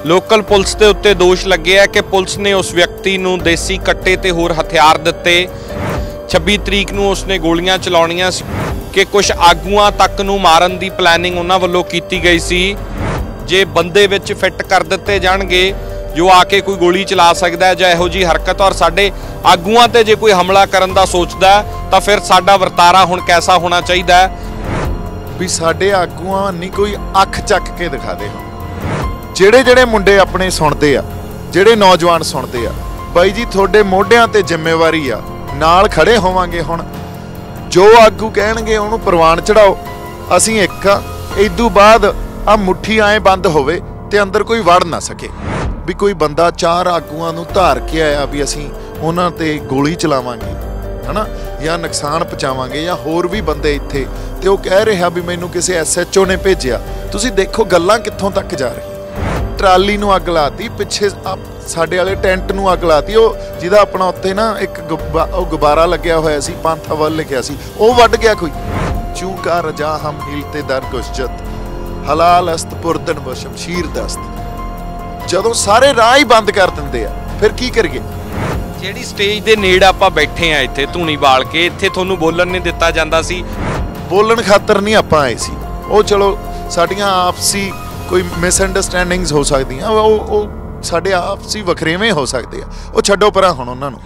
Local police के उत्ते दोष लगे है कि पुलिस ने उस व्यक्ति नूं देसी कट्टे ते होर हथियार दिते। 26 तरीक नूं उसने गोलियां चलाउणियां सी कि कुछ आगूआं तक नूं मारन दी प्लैनिंग उन्हां वल्लों कीती गई सी। जे बंदे विच फिट कर दिते जाणगे जो आके कोई गोली चला सकदा है जां इहो जी हरकत और साडे आगूआं ते जे कोई हमला करन दा सोचदा तां फिर साडा वरतारा हुण कैसा होना चाहीदा है भी साडे आगूआं नहीं कोई अख चक के दिखा दे। ਜਿਹੜੇ ਜਿਹੜੇ ਮੁੰਡੇ ਆਪਣੇ ਸੁਣਦੇ ਆ, ਜਿਹੜੇ ਨੌਜਵਾਨ ਸੁਣਦੇ ਆ, ਬਾਈ ਜੀ ਤੁਹਾਡੇ ਮੋਢਿਆਂ ਤੇ ਜ਼ਿੰਮੇਵਾਰੀ ਆ, ਨਾਲ ਖੜੇ ਹੋਵਾਂਗੇ। ਹੁਣ ਜੋ ਆਗੂ ਕਹਿਣਗੇ ਉਹਨੂੰ ਪ੍ਰਵਾਨ ਚੜਾਓ, ਅਸੀਂ ਇੱਕ ਆ। ਇਦੋਂ ਬਾਅਦ ਆ ਮੁੱਠੀ ਐ ਬੰਦ ਹੋਵੇ ਤੇ ਅੰਦਰ ਕੋਈ ਵੜ ਨਾ ਸਕੇ। ਵੀ ਕੋਈ ਬੰਦਾ 4 ਆਗੂਆਂ ਨੂੰ ਧਾਰ ਕੇ ਆਇਆ ਵੀ ਅਸੀਂ ਉਹਨਾਂ ਤੇ ਗੋਲੀ ਚਲਾਵਾਂਗੇ ਹਨਾ, ਜਾਂ ਨੁਕਸਾਨ ਪਹੁੰਚਾਵਾਂਗੇ, ਜਾਂ ਹੋਰ ਵੀ ਬੰਦੇ ਇੱਥੇ ਤੇ ਉਹ ਕਹਿ ਰਿਹਾ ਵੀ ਮੈਨੂੰ ਕਿਸੇ SHO ਨੇ ਭੇਜਿਆ। ਤੁਸੀਂ ਦੇਖੋ ਗੱਲਾਂ ਕਿੱਥੋਂ ਤੱਕ ਜਾ ਰਹੀਆਂ। ਟਰਾਲੀ ਨੂੰ ਅੱਗ ਲਾਤੀ, ਪਿੱਛੇ ਸਾਡੇ ਵਾਲੇ ਟੈਂਟ ਨੂੰ ਅੱਗ ਲਾਤੀ, ਉਹ ਜਿਹਦਾ ਆਪਣਾ ਉੱਤੇ ਨਾ ਇੱਕ ਉਹ ਗੁਬਾਰਾ ਲੱਗਿਆ ਹੋਇਆ ਸੀ, ਪੰਥਾ ਵੱਲ ਲਿਖਿਆ ਸੀ, ਉਹ ਵੱਢ ਗਿਆ ਕੋਈ। ਚੂਕਾ ਰਜਾ ਹਮ ਹਿਲਤੇ ਦਰ ਗੁਸ਼ਜਤ ਹਲਾਲ ਅਸਤ ਪੁਰਦਨ ਬ ਸ਼ਮਸ਼ੀਰ ਦਸਤ। ਜਦੋਂ ਸਾਰੇ ਰਾਹ ਹੀ ਬੰਦ ਕਰ ਦਿੰਦੇ ਆ ਫਿਰ ਕੀ ਕਰੀਏ। ਜਿਹੜੀ ਸਟੇਜ ਦੇ ਨੇੜ ਆਪਾਂ ਬੈਠੇ ਆ ਇੱਥੇ ਧੂਣੀ ਬਾਲ ਕੇ, ਇੱਥੇ ਤੁਹਾਨੂੰ ਬੋਲਣ ਨਹੀਂ ਦਿੱਤਾ ਜਾਂਦਾ ਸੀ। ਬੋਲਣ ਖਾਤਰ ਨਹੀਂ ਆਪਾਂ ਆਏ ਸੀ, ਉਹ ਚਲੋ ਸਾਡੀਆਂ ਆਪਸੀ ਕੋਈ ਮਿਸਅੰਡਰਸਟੈਂਡਿੰਗਸ ਹੋ ਸਕਦੀਆਂ, ਉਹ ਸਾਡੇ ਆਪਸੀ ਵਖਰੇਵੇਂ ਹੋ ਸਕਦੇ ਆ, ਉਹ ਛੱਡੋ ਪਰਾਂ। ਹੁਣ ਉਹਨਾਂ ਨੂੰ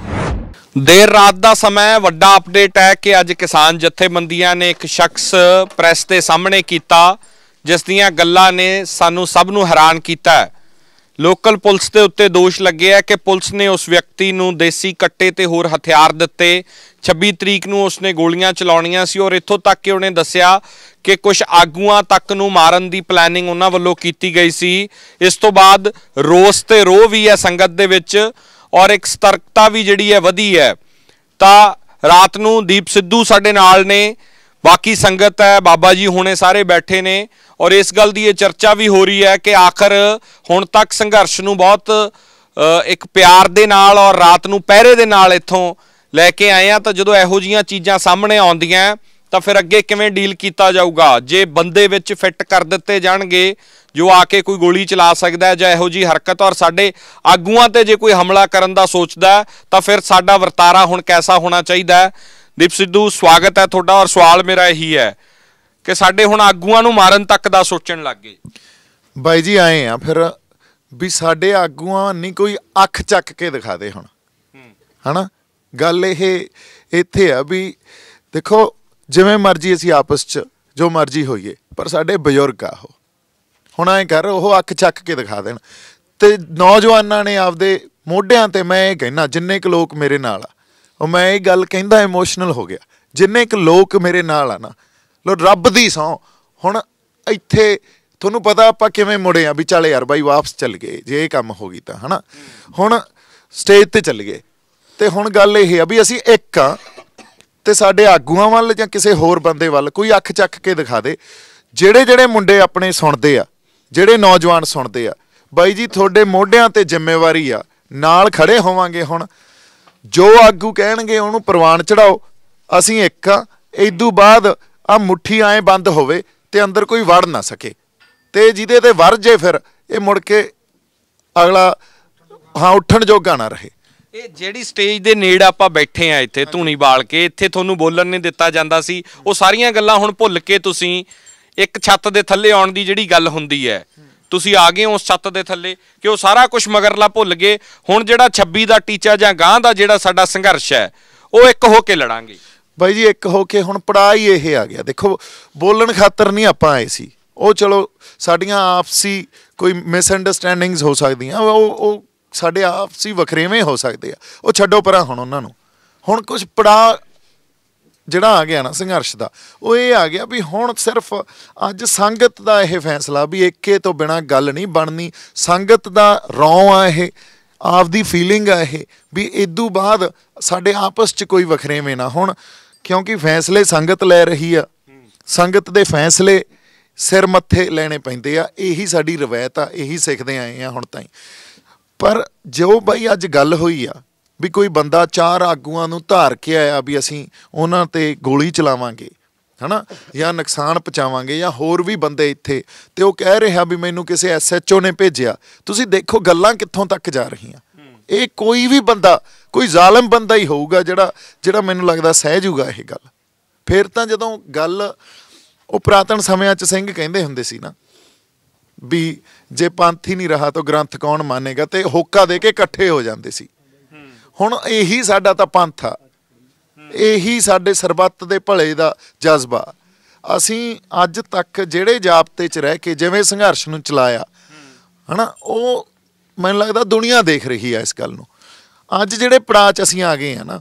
ਦੇਰ ਰਾਤ ਦਾ ਸਮਾਂ ਵੱਡਾ ਅਪਡੇਟ ਹੈ ਕਿ ਅੱਜ ਕਿਸਾਨ ਜਥੇਬੰਦੀਆਂ ਨੇ ਇੱਕ ਸ਼ਖਸ ਪ੍ਰੈਸ ਦੇ ਸਾਹਮਣੇ ਕੀਤਾ ਜਿਸ ਦੀਆਂ ਗੱਲਾਂ ਨੇ ਸਾਨੂੰ ਸਭ ਨੂੰ ਹੈਰਾਨ ਕੀਤਾ ਹੈ। लोकल पुलिस के उत्ते दोष लगे है कि पुलिस ने उस व्यक्ति नूं देसी कट्टे ते होर हथियार दिते। 26 तरीक नूं उसने गोलियां चलाउणियां सी और इत्थों तक कि उन्हें दस्सिया कि कुछ आगूआं तक नूं मारन दी प्लैनिंग उन्हां वल्लों कीती गई सी। इस तो बाद रोस ते रोह भी है संगत दे विच और एक सतर्कता भी जिहड़ी है वधी है। तां रात नूं दीप सिद्धू साडे नाल ने, बाकी संगत है, बाबा जी हुणे सारे बैठे ने और इस गल की चर्चा भी हो रही है कि आखिर हुण तक संघर्ष नूं बहुत एक प्यार दे नाल और रात नूं पहरे दे नाल इत्थों लैके आए हैं। तो जदों इहो जिहियां चीज़ां सामने आउंदियां तां फिर अगे किवें डील कीता जाऊगा। जे बंदे विच फिट कर दिते जाणगे जो आके कोई गोली चला सकदा है जां इहो जी हरकत और साडे आगूआं ते जे कोई हमला करन दा सोचदा तां फिर साडा वरतारा हुण कैसा होना चाहीदा है। दीप सिद्धू स्वागत है तुहाडा और सवाल मेरा यही है कि साडे हुण आगूआं नूं मारन तक दा सोचण लग गए। बाई जी आए आ फिर भी साडे आगूआं नहीं कोई अख चक के दिखा दे हुण है ना। गल ये इत्थे आ भी देखो जिवें मर्जी असीं आपस च जो मर्जी होईए पर साडे बजुर्ग आ ओह हुण ऐ कर ओह अख चक के दिखा देण ते नौजवानां ने आपदे मोढियां ते मैं ये कहना जिन्ने क लोग मेरे नाल आ मैं ये गल कहंदा इमोशनल हो गया। जिन्ने क लोग मेरे नाल आ ना लो रब दी सौं हुण इत्थे तुहानूं पता आपां किवें मुड़े आ भी चल यार बाई वापस चल गए जे ये काम हो गई तां है ना। हुण स्टेज ते चल गए ते हुण गल ये आ भी असीं एक आ ते साडे आगूआं वल जां किसे होर बंदे वल कोई अख चक के दिखा दे। ਜਿਹੜੇ ਜਿਹੜੇ ਮੁੰਡੇ ਆਪਣੇ ਸੁਣਦੇ ਆ, ਜਿਹੜੇ ਨੌਜਵਾਨ ਸੁਣਦੇ ਆ, ਬਾਈ ਜੀ ਤੁਹਾਡੇ ਮੋਢਿਆਂ ਤੇ ਜ਼ਿੰਮੇਵਾਰੀ ਆ, ਨਾਲ ਖੜੇ ਹੋਵਾਂਗੇ। ਹੁਣ ਜੋ ਆਗੂ ਕਹਿਣਗੇ ਉਹਨੂੰ ਪ੍ਰਵਾਨ ਚੜਾਓ, ਅਸੀਂ ਇੱਕ ਆ। ਇਦੋਂ ਬਾਅਦ ਆ ਮੁੱਠੀ ਐ ਬੰਦ ਹੋਵੇ ਤੇ ਅੰਦਰ ਕੋਈ ਵੜ ਨਾ ਸਕੇ ਤੇ ਜਿਹਦੇ ਤੇ ਵੜ ਜੇ ਫਿਰ ਇਹ ਮੁੜ ਕੇ ਅਗਲਾ ਹਾਂ ਉੱਠਣ ਜੋਗਾ ਨਾ ਰਹੇ। ਇਹ ਜਿਹੜੀ ਸਟੇਜ ਦੇ ਨੇੜ ਆਪਾਂ ਬੈਠੇ ਆ ਇੱਥੇ ਧੂਣੀ ਬਾਲ ਕੇ, ਇੱਥੇ ਤੁਹਾਨੂੰ ਬੋਲਣ ਨਹੀਂ ਦਿੱਤਾ ਜਾਂਦਾ ਸੀ, ਉਹ ਸਾਰੀਆਂ ਗੱਲਾਂ ਹੁਣ ਭੁੱਲ ਕੇ ਤੁਸੀਂ ਇੱਕ ਛੱਤ ਦੇ ਥੱਲੇ ਆਉਣ ਦੀ ਜਿਹੜੀ ਗੱਲ ਹੁੰਦੀ ਹੈ ਤੁਸੀਂ ਆ ਗਏ ਉਸ ਛੱਤ ਦੇ ਥੱਲੇ ਕਿ ਉਹ ਸਾਰਾ ਕੁਝ ਮਗਰਲਾ ਭੁੱਲ ਗਏ। ਹੁਣ ਜਿਹੜਾ 26 ਦਾ ਟੀਚਾ ਜਾਂ ਗਾਂ ਦਾ ਜਿਹੜਾ ਸਾਡਾ ਸੰਘਰਸ਼ ਹੈ ਉਹ ਇੱਕ ਹੋ ਕੇ ਲੜਾਂਗੇ। ਬਾਈ ਜੀ ਇੱਕ ਹੋ ਕੇ ਹੁਣ ਪੜਾ ਹੀ ਇਹ ਆ ਗਿਆ। ਦੇਖੋ ਬੋਲਣ ਖਾਤਰ ਨਹੀਂ ਆਪਾਂ ਆਏ ਸੀ, ਉਹ ਚਲੋ ਸਾਡੀਆਂ ਆਪਸੀ ਕੋਈ ਮਿਸਅੰਡਰਸਟੈਂਡਿੰਗਸ ਹੋ ਸਕਦੀਆਂ, ਉਹ ਸਾਡੇ ਆਪਸੀ ਵਖਰੇਵੇਂ ਹੋ ਸਕਦੇ ਆ, ਉਹ ਛੱਡੋ ਪਰਾਂ। ਹੁਣ ਉਹਨਾਂ ਨੂੰ ਹੁਣ ਕੁਝ ਪੜਾ ਜਿਹੜਾ ਆ ਗਿਆ ਨਾ ਸੰਘਰਸ਼ ਦਾ ਉਹ ਇਹ ਆ ਗਿਆ ਵੀ ਹੁਣ ਸਿਰਫ ਅੱਜ ਸੰਗਤ ਦਾ ਇਹ ਫੈਸਲਾ ਵੀ ਏਕੇ ਤੋਂ ਬਿਨਾਂ ਗੱਲ ਨਹੀਂ ਬਣਨੀ। ਸੰਗਤ ਦਾ ਰੌਂ ਆ ਇਹ, ਆਪਦੀ ਫੀਲਿੰਗ ਆ ਇਹ ਵੀ ਇਦੋਂ ਬਾਅਦ ਸਾਡੇ ਆਪਸ 'ਚ ਕੋਈ ਵਖਰੇਵੇਂ ਨਾ ਹੋਣ, ਕਿਉਂਕਿ ਫੈਸਲੇ ਸੰਗਤ ਲੈ ਰਹੀ ਆ। ਸੰਗਤ ਦੇ ਫੈਸਲੇ ਸਿਰ ਮੱਥੇ ਲੈਣੇ ਪੈਂਦੇ ਆ, ਇਹੀ ਸਾਡੀ ਰਵਾਇਤ ਆ, ਇਹੀ ਸਿੱਖਦੇ ਆਏ ਆ ਹੁਣ ਤਾਈਂ। ਪਰ ਜੋ ਬਾਈ ਅੱਜ ਗੱਲ ਹੋਈ ਆ ਵੀ ਕੋਈ ਬੰਦਾ 4 ਆਗੂਆਂ ਨੂੰ ਧਾਰ ਕੇ ਆਇਆ ਵੀ ਅਸੀਂ ਉਹਨਾਂ ਤੇ ਗੋਲੀ ਚਲਾਵਾਂਗੇ है ना, ਜਾਂ ਨੁਕਸਾਨ ਪਹੁੰਚਾਵਾਂਗੇ ਜਾਂ ਹੋਰ ਵੀ ਬੰਦੇ ਇੱਥੇ, ਤੇ ਉਹ ਕਹਿ ਰਿਹਾ ਵੀ ਮੈਨੂੰ ਕਿਸੇ SHO ਨੇ ਭੇਜਿਆ। ਤੁਸੀਂ ਦੇਖੋ ਗੱਲਾਂ ਕਿੱਥੋਂ ਤੱਕ ਜਾ ਰਹੀਆਂ। ਇਹ ਕੋਈ ਵੀ ਬੰਦਾ, ਕੋਈ ਜ਼ਾਲਮ ਬੰਦਾ ਹੀ ਹੋਊਗਾ ਜਿਹੜਾ ਮੈਨੂੰ ਲੱਗਦਾ ਸਹਿ ਜੂਗਾ ਇਹ ਗੱਲ। ਫਿਰ ਤਾਂ ਜਦੋਂ ਗੱਲ ਉਹ ਪੁਰਾਤਨ ਸਮਿਆਂ 'ਚ ਸਿੰਘ ਕਹਿੰਦੇ ਹੁੰਦੇ ਸੀ ਨਾ ਵੀ ਜੇ ਪੰਥ ਹੀ ਨਹੀਂ ਰਹਾ ਤਾਂ ਗ੍ਰੰਥ ਕੌਣ ਮੰਨੇਗਾ, ਤੇ ਹੋਕਾ ਦੇ ਕੇ ਇਕੱਠੇ ਹੋ ਜਾਂਦੇ ਸੀ। ਹੁਣ ਇਹੀ ਸਾਡਾ ਤਾਂ ਪੰਥ ਆ, ਇਹੀ ਸਾਡੇ ਸਰਬੱਤ ਦੇ ਭਲੇ ਦਾ ਜਜ਼ਬਾ। ਅਸੀਂ ਅੱਜ ਤੱਕ ਜਿਹੜੇ ਜਾਬਤੇ 'ਚ ਰਹਿ ਕੇ ਜਿਵੇਂ ਸੰਘਰਸ਼ ਨੂੰ ਚਲਾਇਆ ਹੈ ਨਾ, ਉਹ ਮੈਨੂੰ ਲੱਗਦਾ ਦੁਨੀਆ ਦੇਖ ਰਹੀ ਆ ਇਸ ਗੱਲ ਨੂੰ। ਅੱਜ ਜਿਹੜੇ ਪੜਾਅ 'ਚ ਅਸੀਂ ਆ ਗਏ ਆ ਨਾ,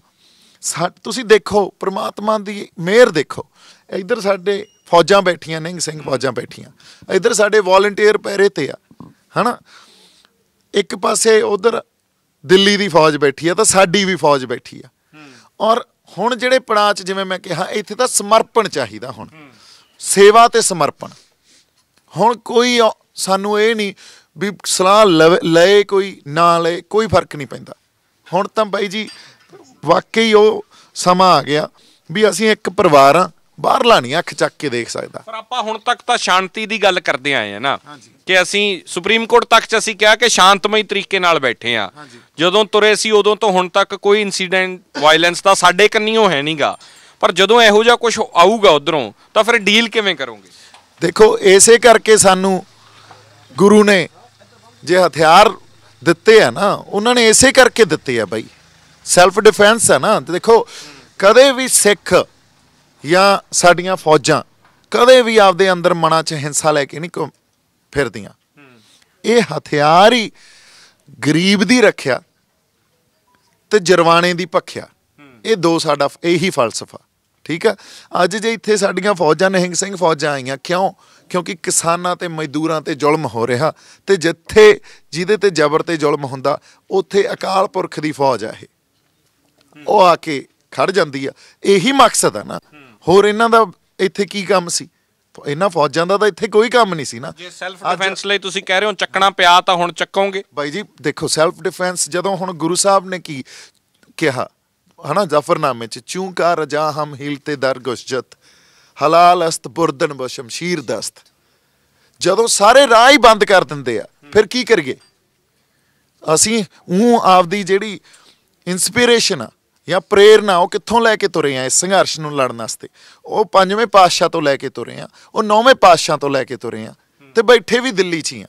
ਤੁਸੀਂ ਦੇਖੋ ਪ੍ਰਮਾਤਮਾ ਦੀ ਮਿਹਰ ਦੇਖੋ। ਇੱਧਰ ਸਾਡੇ ਫੌਜਾਂ ਬੈਠੀਆਂ, ਨਿਹੰਗ ਸਿੰਘ ਫੌਜਾਂ ਬੈਠੀਆਂ, ਇੱਧਰ ਸਾਡੇ ਵੋਲੰਟੀਅਰ ਪਹਿਰੇ ਤੇ ਆ, ਹੈ ਨਾ। ਇੱਕ ਪਾਸੇ ਉਧਰ ਦਿੱਲੀ ਦੀ ਫੌਜ ਬੈਠੀ ਆ ਤਾਂ ਸਾਡੀ ਵੀ ਫੌਜ ਬੈਠੀ ਆ। ਔਰ ਹੁਣ ਜਿਹੜੇ ਪੜਾਅ 'ਚ ਜਿਵੇਂ ਮੈਂ ਕਿਹਾ, ਇੱਥੇ ਤਾਂ ਸਮਰਪਣ ਚਾਹੀਦਾ। ਹੁਣ ਸੇਵਾ ਤੇ ਸਮਰਪਣ। ਹੁਣ ਕੋਈ ਸਾਨੂੰ ਇਹ ਨਹੀਂ ਵੀ ਸਲਾਹ ਲਏ ਕੋਈ ਨਾ ਲਏ, ਕੋਈ ਫਰਕ ਨਹੀਂ ਪੈਂਦਾ। ਹੁਣ ਤਾਂ ਬਾਈ ਜੀ ਵਾਕਈ ਉਹ ਸਮਾਂ ਆ ਗਿਆ ਵੀ ਅਸੀਂ ਇੱਕ ਪਰਿਵਾਰ ਆ, ਬਾਹਰਲਾ ਨਹੀਂ ਅੱਖ ਚੱਕ ਕੇ ਦੇਖ ਸਕਦਾ। ਪਰ ਆਪਾਂ ਹੁਣ ਤੱਕ ਤਾਂ ਸ਼ਾਂਤੀ ਦੀ ਗੱਲ ਕਰਦੇ ਆਏ ਆ ਨਾ, ਕਿ ਅਸੀਂ ਸੁਪਰੀਮ ਕੋਰਟ ਤੱਕ 'ਚ ਅਸੀਂ ਕਿਹਾ ਕਿ ਸ਼ਾਂਤਮਈ ਤਰੀਕੇ ਨਾਲ ਬੈਠੇ ਆ। ਜਦੋਂ ਤੁਰੇ ਸੀ ਉਦੋਂ ਤੋਂ ਹੁਣ ਤੱਕ ਕੋਈ ਇਨਸੀਡੈਂਟ ਵਾਇਲੈਂਸ ਦਾ ਸਾਡੇ ਕੰਨੀਓ ਹੈ ਨਹੀਂਗਾ। ਪਰ ਜਦੋਂ ਇਹੋ ਜਿਹਾ ਕੁਝ ਆਊਗਾ ਉਧਰੋਂ, ਤਾਂ ਫਿਰ ਡੀਲ ਕਿਵੇਂ ਕਰੋਗੇ? ਦੇਖੋ ਇਸੇ ਕਰਕੇ ਸਾਨੂੰ ਗੁਰੂ ਨੇ ਜੇ ਹਥਿਆਰ ਦਿੱਤੇ ਆ ਨਾ, ਉਹਨਾਂ ਨੇ ਇਸੇ ਕਰਕੇ ਦਿੱਤੇ ਆ ਬਾਈ। ਸੈਲਫ ਡਿਫੈਂਸ ਹੈ ਨਾ। ਦੇਖੋ ਕਦੇ ਵੀ ਸਿੱਖ ਜਾਂ ਸਾਡੀਆਂ ਫੌਜਾਂ ਕਦੇ ਵੀ ਆਪਦੇ ਅੰਦਰ ਮਨਾਂ 'ਚ ਹਿੰਸਾ ਲੈ ਕੇ ਨਹੀਂ ਫਿਰਦੀਆਂ। ਇਹ ਹਥਿਆਰ ਹੀ ਗਰੀਬ ਦੀ ਰੱਖਿਆ ਤੇ ਜਰਵਾਣੇ ਦੀ ਭਖਿਆ, ਇਹ ਦੋ ਸਾਡਾ ਇਹੀ ਫਲਸਫਾ। ਠੀਕ ਆ। ਅੱਜ ਜੇ ਇੱਥੇ ਸਾਡੀਆਂ ਫੌਜਾਂ ਨਿਹੰਗ ਸਿੰਘ ਫੌਜਾਂ ਆਈਆਂ, ਕਿਉਂਕਿ ਕਿਸਾਨਾਂ ਤੇ ਮਜ਼ਦੂਰਾਂ ਤੇ ਜ਼ੁਲਮ ਹੋ ਰਿਹਾ, ਤੇ ਜਿੱਥੇ ਜਿਹਦੇ ਤੇ ਜ਼ਬਰ ਤੇ ਜ਼ੁਲਮ ਹੁੰਦਾ ਉੱਥੇ ਅਕਾਲ ਪੁਰਖ ਦੀ ਫੌਜ ਆ, ਇਹ ਉਹ ਆ ਕੇ ਖੜ ਜਾਂਦੀ ਆ। ਇਹੀ ਮਕਸਦ ਆ ਨਾ, ਹੋਰ ਇਹਨਾਂ ਦਾ ਇੱਥੇ ਕੀ ਕੰਮ ਸੀ? ਇਹਨਾਂ ਫੌਜਾਂ ਦਾ ਤਾਂ ਇੱਥੇ ਕੋਈ ਕੰਮ ਨਹੀਂ ਸੀ ਨਾ। ਜੇ ਸੈਲਫ ਡਿਫੈਂਸ ਲਈ ਤੁਸੀਂ ਕਹਿ ਰਹੇ ਹੋ ਚੱਕਣਾ ਪਿਆ ਤਾਂ ਹੁਣ ਚੱਕੋਗੇ ਬਾਈ ਜੀ। ਦੇਖੋ ਸੈਲਫ ਡਿਫੈਂਸ ਜਦੋਂ ਹੁਣ ਗੁਰੂ ਸਾਹਿਬ ਨੇ ਕੀ ਕਿਹਾ ਹੈ ਨਾ ਜ਼ਫਰਨਾਮੇ 'ਚ, ਚੂੰ ਕਾ ਰਜਾ ਹਮ ਹਿਲਤੇ ਦਰ ਗੁਸ਼ਜਤ ਹਲਾਲ ਅਸਤ ਬੁਰਦਨ ਬ ਸ਼ਮਸ਼ੀਰ ਦਸਤ। ਜਦੋਂ ਸਾਰੇ ਰਾਹ ਹੀ ਬੰਦ ਕਰ ਦਿੰਦੇ ਆ, ਫਿਰ ਕੀ ਕਰੀਏ ਅਸੀਂ? ਆਪਦੀ ਜਿਹੜੀ ਇੰਸਪੀਰੇਸ਼ਨ ਆ ਜਾਂ ਪ੍ਰੇਰਨਾ, ਉਹ ਕਿੱਥੋਂ ਲੈ ਕੇ ਤੁਰੇ ਆ ਇਸ ਸੰਘਰਸ਼ ਨੂੰ ਲੜਨ ਵਾਸਤੇ? ਉਹ 5ਵੇਂ ਪਾਤਸ਼ਾਹ ਤੋਂ ਲੈ ਕੇ ਤੁਰੇ ਆ, ਉਹ 9ਵੇਂ ਪਾਤਸ਼ਾਹ ਤੋਂ ਲੈ ਕੇ ਤੁਰੇ ਆ, ਤੇ ਬੈਠੇ ਵੀ ਦਿੱਲੀ 'ਚ ਹੀ ਆ,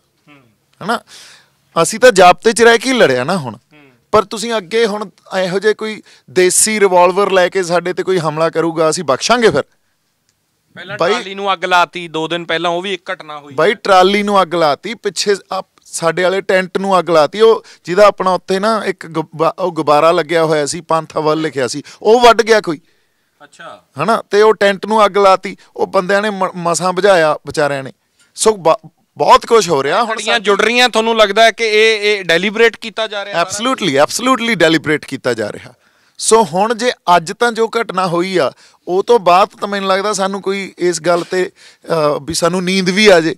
ਹੈ ਨਾ। ਅਸੀਂ ਤਾਂ ਜਾਬਤੇ 'ਚ ਰਹਿ ਕੇ ਹੀ ਲੜਿਆ ਨਾ ਹੁਣ। ਪਰ ਤੁਸੀਂ ਅੱਗੇ ਹੁਣ ਇਹੋ ਜਿਹੇ ਕੋਈ ਦੇਸੀ ਰਿਵਾਲਵਰ ਲੈ ਕੇ ਸਾਡੇ ਤੇ ਕੋਈ ਹਮਲਾ ਕਰੂਗਾ, ਅਸੀਂ ਬਖਸ਼ਾਂਗੇ? ਫਿਰ ਪਹਿਲਾਂ ਟਰਾਲੀ ਨੂੰ ਅੱਗ ਲਾਤੀ 2 ਦਿਨ ਪਹਿਲਾਂ, ਉਹ ਵੀ ਇੱਕ ਘਟਨਾ ਹੋਈ ਬਾਈ। ਟਰਾਲੀ ਨੂੰ ਅੱਗ ਲਾਤੀ, ਪਿੱਛੇ ਸਾਡੇ ਵਾਲੇ ਟੈਂਟ ਨੂੰ ਅੱਗ ਲਾਤੀ, ਉਹ ਜਿਹਦਾ ਆਪਣਾ ਉੱਤੇ ਨਾ ਇੱਕ ਉਹ ਗੁਬਾਰਾ ਲੱਗਿਆ ਹੋਇਆ ਸੀ, ਪੰਥ ਵੱਲ ਲਿਖਿਆ ਸੀ, ਉਹ ਵੱਢ ਗਿਆ ਕੋਈ। ਅੱਛਾ। ਹਨਾ, ਤੇ ਉਹ ਟੈਂਟ ਨੂੰ ਅੱਗ ਲਾਤੀ, ਉਹ ਬੰਦਿਆਂ ਨੇ ਮਸਾਂ ਬੁਝਾਇਆ ਵਿਚਾਰਿਆਂ ਨੇ। ਸੋ ਬਹੁਤ ਕੁਝ ਹੋ ਰਿਹਾ ਹੁਣ। ਜੁੜ ਰਹੀਆਂ, ਤੁਹਾਨੂੰ ਲੱਗਦਾ ਹੈ ਕਿ ਇਹ ਡੈਲੀਬਰੇਟ ਕੀਤਾ ਜਾ ਰਿਹਾ? ਐਬਸੋਲੂਟਲੀ ਡੈਲੀਬਰੇਟ ਕੀਤਾ ਜਾ ਰਿਹਾ। ਸੋ ਹੁਣ ਜੇ ਅੱਜ ਤਾਂ ਜੋ ਘਟਨਾ ਹੋਈ ਆ, ਉਹ ਤੋਂ ਬਾਅਦ ਤਾਂ ਮੈਨੂੰ ਲੱਗਦਾ ਸਾਨੂੰ ਕੋਈ ਇਸ ਗੱਲ ਤੇ ਵੀ ਸਾਨੂੰ ਨੀਂਦ ਵੀ ਆ ਜੇ।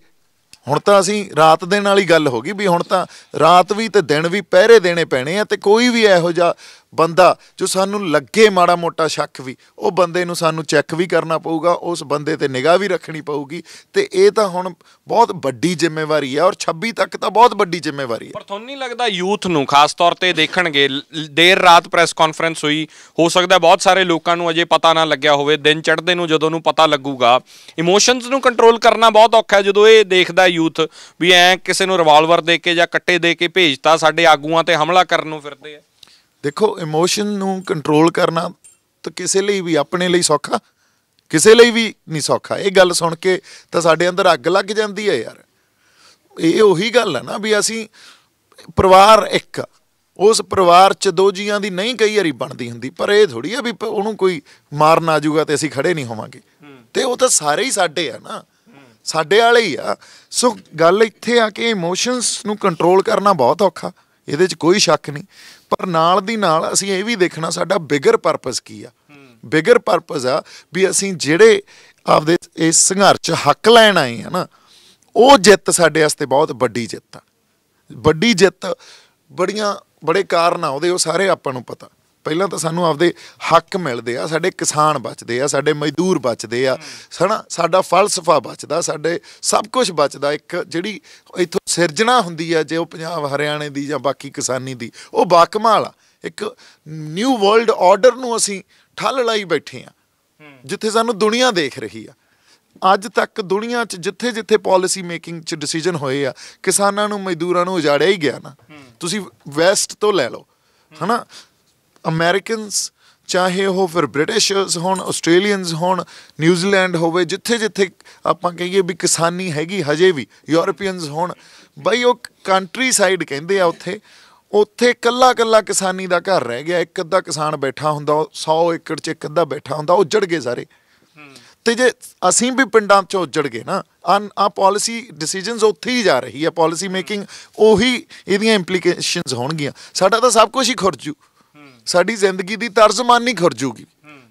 ਹੁਣ ਤਾਂ ਅਸੀਂ ਰਾਤ ਦਿਨ ਵਾਲੀ ਗੱਲ ਹੋ ਗਈ ਵੀ ਹੁਣ ਤਾਂ ਰਾਤ ਵੀ ਤੇ ਦਿਨ ਵੀ ਪਹਿਰੇ ਦੇਣੇ ਪੈਣੇ ਆ। ਤੇ ਕੋਈ ਵੀ ਇਹੋ ਜਿਹਾ ਬੰਦਾ ਜੋ ਸਾਨੂੰ ਲੱਗੇ ਮਾੜਾ ਮੋਟਾ ਸ਼ੱਕ ਵੀ, ਉਹ ਬੰਦੇ ਨੂੰ ਸਾਨੂੰ ਚੈੱਕ ਵੀ ਕਰਨਾ ਪਊਗਾ, ਉਸ ਬੰਦੇ ਤੇ ਨਿਗਾਹ ਵੀ ਰੱਖਣੀ ਪਊਗੀ। ਤੇ ਇਹ ਤਾਂ ਹੁਣ ਬਹੁਤ ਵੱਡੀ ਜ਼ਿੰਮੇਵਾਰੀ ਆ, ਔਰ 26 ਤੱਕ ਤਾਂ ਬਹੁਤ ਵੱਡੀ ਜ਼ਿੰਮੇਵਾਰੀ ਆ। ਪਰ ਤੁਹਾਨੂੰ ਨਹੀਂ ਲੱਗਦਾ ਯੂਥ ਨੂੰ ਖਾਸ ਤੌਰ ਤੇ ਦੇਖਣਗੇ? ਦੇਰ ਰਾਤ ਪ੍ਰੈਸ ਕਾਨਫਰੰਸ ਹੋਈ, ਹੋ ਸਕਦਾ ਬਹੁਤ ਸਾਰੇ ਲੋਕਾਂ ਨੂੰ ਅਜੇ ਪਤਾ ਨਾ ਲੱਗਿਆ ਹੋਵੇ, ਦਿਨ ਚੜ੍ਹਦੇ ਨੂੰ ਜਦੋਂ ਨੂੰ ਪਤਾ ਲੱਗੂਗਾ। ਇਮੋਸ਼ਨਸ ਨੂੰ ਕੰਟਰੋਲ ਕਰਨਾ ਬਹੁਤ ਔਖਾ ਜਦੋਂ ਇਹ ਦੇਖਦਾ ਯੂਥ ਵੀ ਐ ਕਿਸੇ ਨੂੰ ਰਿਵਾਲਵਰ ਦੇ ਕੇ ਜਾਂ ਕੱਟੇ ਦੇ ਕੇ ਭੇਜਤਾ, ਸਾਡੇ ਆਗੂਆਂ ਤੇ ਹਮਲਾ ਕਰਨ ਨੂੰ ਫਿਰਦੇ ਆ। ਦੇਖੋ ਇਮੋਸ਼ਨ ਨੂੰ ਕੰਟਰੋਲ ਕਰਨਾ ਤਾਂ ਕਿਸੇ ਲਈ ਵੀ, ਆਪਣੇ ਲਈ ਸੌਖਾ, ਕਿਸੇ ਲਈ ਵੀ ਨਹੀਂ ਸੌਖਾ। ਇਹ ਗੱਲ ਸੁਣ ਕੇ ਤਾਂ ਸਾਡੇ ਅੰਦਰ ਅੱਗ ਲੱਗ ਜਾਂਦੀ ਹੈ ਯਾਰ। ਇਹ ਉਹੀ ਗੱਲ ਹੈ ਨਾ ਵੀ ਅਸੀਂ ਪਰਿਵਾਰ ਇੱਕ, ਉਸ ਪਰਿਵਾਰ 'ਚ 2 ਜੀਆਂ ਦੀ ਨਹੀਂ ਕਈ ਵਾਰੀ ਬਣਦੀ ਹੁੰਦੀ, ਪਰ ਇਹ ਥੋੜ੍ਹੀ ਆ ਵੀ ਉਹਨੂੰ ਕੋਈ ਮਾਰਨ ਆ ਜਾਊਗਾ ਤੇ ਅਸੀਂ ਖੜੇ ਨਹੀਂ ਹੋਵਾਂਗੇ। ਤੇ ਉਹ ਤਾਂ ਸਾਰੇ ਹੀ ਸਾਡੇ ਆ ਨਾ, ਸਾਡੇ ਵਾਲੇ ਹੀ ਆ। ਸੋ ਗੱਲ ਇੱਥੇ ਆ ਕਿ ਇਮੋਸ਼ਨਸ ਨੂੰ ਕੰਟਰੋਲ ਕਰਨਾ ਬਹੁਤ ਔਖਾ, ਇਹਦੇ 'ਚ ਕੋਈ ਸ਼ੱਕ ਨਹੀਂ। ਪਰ ਨਾਲ ਦੀ ਨਾਲ ਅਸੀਂ ਇਹ ਵੀ ਦੇਖਣਾ ਸਾਡਾ ਬਿਗਰ ਪਰਪਸ ਕੀ ਆ। ਬਿਗਰ ਪਰਪਸ ਆ ਵੀ ਅਸੀਂ ਜਿਹੜੇ ਆਪਦੇ ਇਸ ਸੰਘਰਸ਼ 'ਚ ਹੱਕ ਲੈਣ ਆਏ ਆ ਨਾ, ਉਹ ਜਿੱਤ ਸਾਡੇ ਵਾਸਤੇ ਬਹੁਤ ਵੱਡੀ ਜਿੱਤ ਆ। ਵੱਡੀ ਜਿੱਤ ਬੜੇ ਕਾਰਨ ਆ ਉਹਦੇ, ਉਹ ਸਾਰੇ ਆਪਾਂ ਨੂੰ ਪਤਾ। ਪਹਿਲਾਂ ਤਾਂ ਸਾਨੂੰ ਆਪਦੇ ਹੱਕ ਮਿਲਦੇ ਆ, ਸਾਡੇ ਕਿਸਾਨ ਬਚਦੇ ਆ, ਸਾਡੇ ਮਜ਼ਦੂਰ ਬਚਦੇ ਆ, ਸਾਡਾ ਫਲਸਫਾ ਬਚਦਾ, ਸਾਡੇ ਸਭ ਕੁਝ ਬਚਦਾ। ਇੱਕ ਜਿਹੜੀ ਇੱਥੋਂ ਸਿਰਜਣਾ ਹੁੰਦੀ ਆ ਜੇ ਉਹ ਪੰਜਾਬ ਹਰਿਆਣੇ ਦੀ ਜਾਂ ਬਾਕੀ ਕਿਸਾਨੀ ਦੀ, ਉਹ ਬਾਕਮਾਲ ਆ। ਇੱਕ ਨਿਊ ਵਰਲਡ ਆਰਡਰ ਨੂੰ ਅਸੀਂ ਠੱਲ ਲਾਈ ਬੈਠੇ ਆ, ਜਿੱਥੇ ਸਾਨੂੰ ਦੁਨੀਆ ਦੇਖ ਰਹੀ ਆ। ਅੱਜ ਤੱਕ ਦੁਨੀਆ 'ਚ ਜਿੱਥੇ ਜਿੱਥੇ ਪੋਲਿਸੀ ਮੇਕਿੰਗ 'ਚ ਡਿਸੀਜਨ ਹੋਏ ਆ, ਕਿਸਾਨਾਂ ਨੂੰ ਮਜ਼ਦੂਰਾਂ ਨੂੰ ਉਜਾੜਿਆ ਹੀ ਗਿਆ ਨਾ। ਤੁਸੀਂ ਵੈਸਟ ਤੋਂ ਲੈ ਲਓ, ਹੈ ਨਾ, ਅਮੈਰੀਕਨਸ ਚਾਹੇ ਉਹ ਫਿਰ ਬ੍ਰਿਟਿਸ਼ਰਸ ਹੋਣ, ਆਸਟ੍ਰੇਲੀਅਨਸ ਹੋਣ, ਨਿਊਜ਼ੀਲੈਂਡ ਹੋਵੇ, ਜਿੱਥੇ ਜਿੱਥੇ ਆਪਾਂ ਕਹੀਏ ਵੀ ਕਿਸਾਨੀ ਹੈਗੀ ਹਜੇ ਵੀ, ਯੂਰਪੀਅਨਸ ਹੋਣ ਬਈ, ਉਹ ਕੰਟਰੀ ਸਾਈਡ ਕਹਿੰਦੇ ਆ ਉੱਥੇ ਕੱਲਾ ਕਿਸਾਨੀ ਦਾ ਘਰ ਰਹਿ ਗਿਆ। ਇੱਕ ਅੱਧਾ ਕਿਸਾਨ ਬੈਠਾ ਹੁੰਦਾ, 100 ਏਕੜ 'ਚ ਇੱਕ ਅੱਧਾ ਬੈਠਾ ਹੁੰਦਾ, ਉੱਜੜ ਗਏ ਸਾਰੇ। ਤੇ ਜੇ ਅਸੀਂ ਵੀ ਪਿੰਡਾਂ 'ਚੋਂ ਉੱਜੜ ਗਏ ਨਾ, ਆ ਪੋਲਿਸੀ ਡਿਸੀਜਨਸ ਉੱਥੇ ਹੀ ਜਾ ਰਹੀ ਹੈ, ਪੋਲਿਸੀ ਮੇਕਿੰਗ ਉਹੀ ਇਹਦੀਆਂ ਇੰਪਲੀਕੇਸ਼ਨਸ ਹੋਣਗੀਆਂ। ਸਾਡਾ ਤਾਂ ਸਭ ਕੁਝ ਹੀ ਖੁਰਜੂ, ਸਾਡੀ ਜ਼ਿੰਦਗੀ ਦੀ ਤਰਜ਼ਮਾਨੀ ਖੁਰਜੂਗੀ।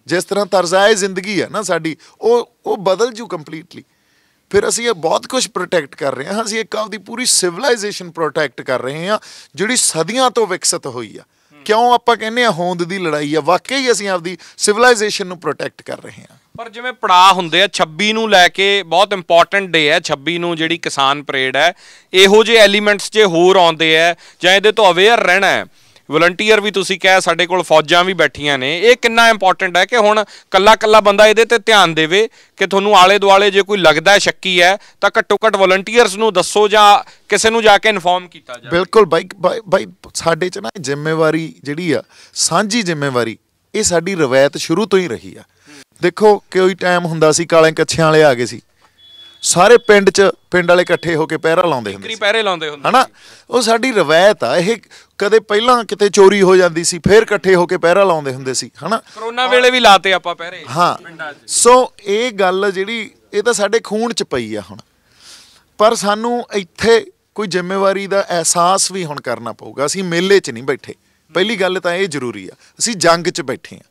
ਜਿਸ ਤਰ੍ਹਾਂ ਤਰਜ਼ਾਏ ਜ਼ਿੰਦਗੀ ਹੈ ਨਾ ਸਾਡੀ, ਉਹ ਬਦਲ ਜੂ ਕੰਪਲੀਟਲੀ। ਫਿਰ ਅਸੀਂ ਇਹ ਬਹੁਤ ਕੁਝ ਪ੍ਰੋਟੈਕਟ ਕਰ ਰਹੇ ਹਾਂ। ਅਸੀਂ ਇੱਕ ਆਪਦੀ ਪੂਰੀ ਸਿਵਲਾਈਜੇਸ਼ਨ ਪ੍ਰੋਟੈਕਟ ਕਰ ਰਹੇ ਹਾਂ, ਜਿਹੜੀ ਸਦੀਆਂ ਤੋਂ ਵਿਕਸਿਤ ਹੋਈ ਆ। ਕਿਉਂ ਆਪਾਂ ਕਹਿੰਦੇ ਆ ਹੋਂਦ ਦੀ ਲੜਾਈ ਆ, ਵਾਕਈ ਅਸੀਂ ਆਪਦੀ ਸਿਵਲਾਈਜੇਸ਼ਨ ਨੂੰ ਪ੍ਰੋਟੈਕਟ ਕਰ ਰਹੇ ਹਾਂ। ਪਰ ਜਿਵੇਂ ਪੜਾਅ ਹੁੰਦੇ ਆ, 26 ਨੂੰ ਲੈ ਕੇ ਬਹੁਤ ਇੰਪੋਰਟੈਂਟ ਡੇ ਹੈ 26 ਨੂੰ, ਜਿਹੜੀ ਕਿਸਾਨ ਪਰੇਡ ਹੈ, ਇਹੋ ਜਿਹੇ ਐਲੀਮੈਂਟਸ ਜੇ ਹੋਰ ਆਉਂਦੇ ਆ ਜਾਂ ਇਹਦੇ ਤੋਂ ਅਵੇਅਰ ਰਹਿਣਾ ਹੈ, ਵਲੰਟੀਅਰ ਵੀ ਤੁਸੀਂ ਕਿਹਾ, ਸਾਡੇ ਕੋਲ ਫੌਜਾਂ ਵੀ ਬੈਠੀਆਂ ਨੇ, ਇਹ ਕਿੰਨਾ ਇੰਪੋਰਟੈਂਟ ਹੈ ਕਿ ਹੁਣ ਕੱਲਾ ਬੰਦਾ ਇਹਦੇ ਤੇ ਧਿਆਨ ਦੇਵੇ ਕਿ ਤੁਹਾਨੂੰ ਆਲੇ ਦੁਆਲੇ ਜੇ ਕੋਈ ਲੱਗਦਾ ਸ਼ੱਕੀ ਹੈ ਤਾਂ ਘੱਟੋ ਘੱਟ ਵਲੰਟੀਅਰਸ ਨੂੰ ਦੱਸੋ ਜਾਂ ਕਿਸੇ ਨੂੰ ਜਾ ਕੇ ਇਨਫੋਰਮ ਕੀਤਾ ਜਾਵੇ। ਬਿਲਕੁਲ ਬਾਈ ਸਾਡੇ 'ਚ ਨਾ ਜ਼ਿੰਮੇਵਾਰੀ ਜਿਹੜੀ ਆ, ਸਾਂਝੀ ਜ਼ਿੰਮੇਵਾਰੀ, ਇਹ ਸਾਡੀ ਰਵਾਇਤ ਸ਼ੁਰੂ ਤੋਂ ਹੀ ਰਹੀ ਆ। ਦੇਖੋ ਕੋਈ ਟਾਈਮ ਹੁੰਦਾ ਸੀ ਕਾਲੇ ਕੱਛਿਆਂ ਵਾਲੇ ਆ ਗਏ ਸੀ, ਸਾਰੇ ਪਿੰਡ ਵਾਲੇ ਇਕੱਠੇ ਹੋ ਕੇ ਪਹਿਰਾ ਲਾਉਂਦੇ ਹੁੰਦੇ ਸੀ, ਹਨਾ। ਉਹ ਸਾਡੀ ਰਵਾਇਤ ਆ। ਇਹ ਕਦੇ ਪਹਿਲਾਂ ਕਿਤੇ ਚੋਰੀ ਹੋ ਜਾਂਦੀ ਸੀ, ਫਿਰ ਇਕੱਠੇ ਹੋ ਕੇ ਪਹਿਰਾ ਲਾਉਂਦੇ ਹੁੰਦੇ ਸੀ, ਹਨਾ। ਕਰੋਨਾ ਵੇਲੇ ਵੀ ਲਾਤੇ ਆਪਾਂ ਪਹਿਰੇ। ਹਾਂ, ਸੋ ਇਹ ਗੱਲ ਜਿਹੜੀ ਇਹ ਤਾਂ ਸਾਡੇ ਖੂਨ 'ਚ ਪਈ ਆ ਹੁਣ। ਪਰ ਸਾਨੂੰ ਇੱਥੇ ਕੋਈ ਜ਼ਿੰਮੇਵਾਰੀ ਦਾ ਅਹਿਸਾਸ ਵੀ ਹੁਣ ਕਰਨਾ ਪਊਗਾ। ਅਸੀਂ ਮੇਲੇ 'ਚ ਨਹੀਂ ਬੈਠੇ, ਪਹਿਲੀ ਗੱਲ ਤਾਂ ਇਹ ਜ਼ਰੂਰੀ ਆ। ਅਸੀਂ ਜੰਗ 'ਚ ਬੈਠੇ ਆ।